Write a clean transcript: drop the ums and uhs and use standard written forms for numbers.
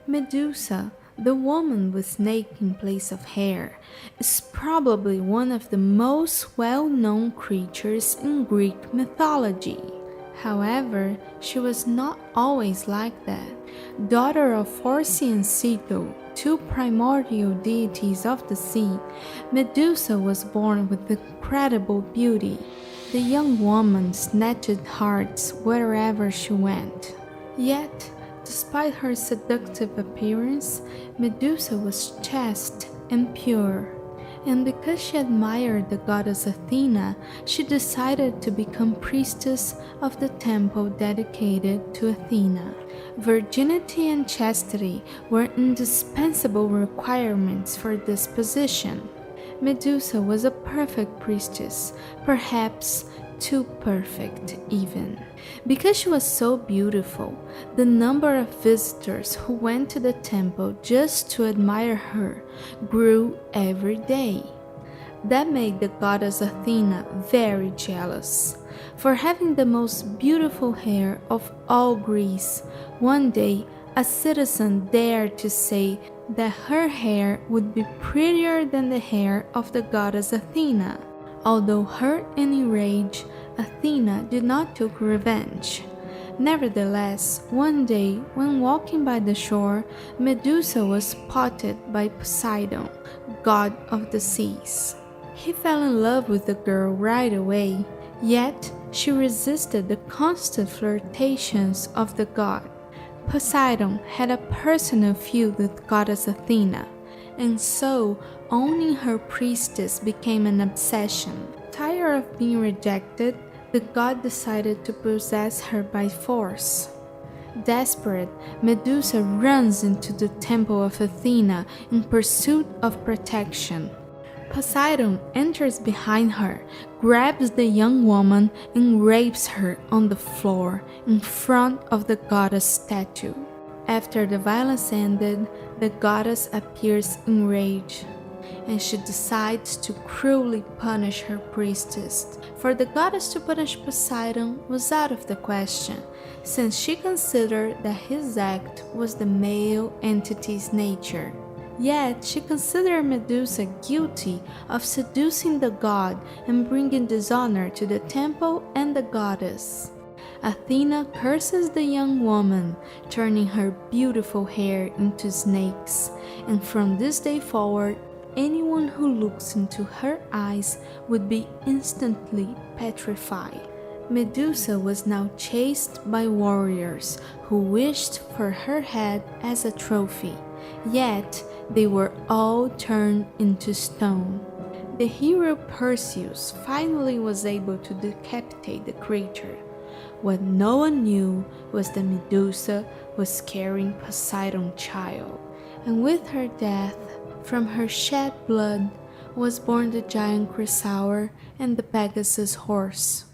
Medusa, the woman with snake in place of hair, is probably one of the most well-known creatures in Greek mythology. However, she was not always like that. Daughter of Phorcys and Ceto, two primordial deities of the sea, Medusa was born with incredible beauty. The young woman snatched hearts wherever she went. Yet, despite her seductive appearance, Medusa was chaste and pure. And because she admired the goddess Athena, she decided to become priestess of the temple dedicated to Athena. Virginity and chastity were indispensable requirements for this position. Medusa was a perfect priestess, perhaps too perfect even. Because she was so beautiful, the number of visitors who went to the temple just to admire her grew every day. That made the goddess Athena very jealous. For having the most beautiful hair of all Greece, one day a citizen dared to say that her hair would be prettier than the hair of the goddess Athena. Although hurt and enraged, Athena did not take revenge. Nevertheless, one day, when walking by the shore, Medusa was spotted by Poseidon, god of the seas. He fell in love with the girl right away, yet she resisted the constant flirtations of the god. Poseidon had a personal feud with goddess Athena, and so owning her priestess became an obsession. Tired of being rejected, the god decided to possess her by force. Desperate, Medusa runs into the temple of Athena in pursuit of protection. Poseidon enters behind her, grabs the young woman, and rapes her on the floor in front of the goddess statue. After the violence ended, the goddess appears enraged, and she decides to cruelly punish her priestess. For the goddess to punish Poseidon was out of the question, since she considered that his act was the male entity's nature. Yet she considered Medusa guilty of seducing the god and bringing dishonor to the temple and the goddess. Athena curses the young woman, turning her beautiful hair into snakes, and from this day forward, anyone who looks into her eyes would be instantly petrified. Medusa was now chased by warriors who wished for her head as a trophy, yet they were all turned into stone. The hero Perseus finally was able to decapitate the creature. What no one knew was that Medusa was carrying Poseidon's child, and with her death, from her shed blood, was born the giant Chrysaor and the Pegasus horse.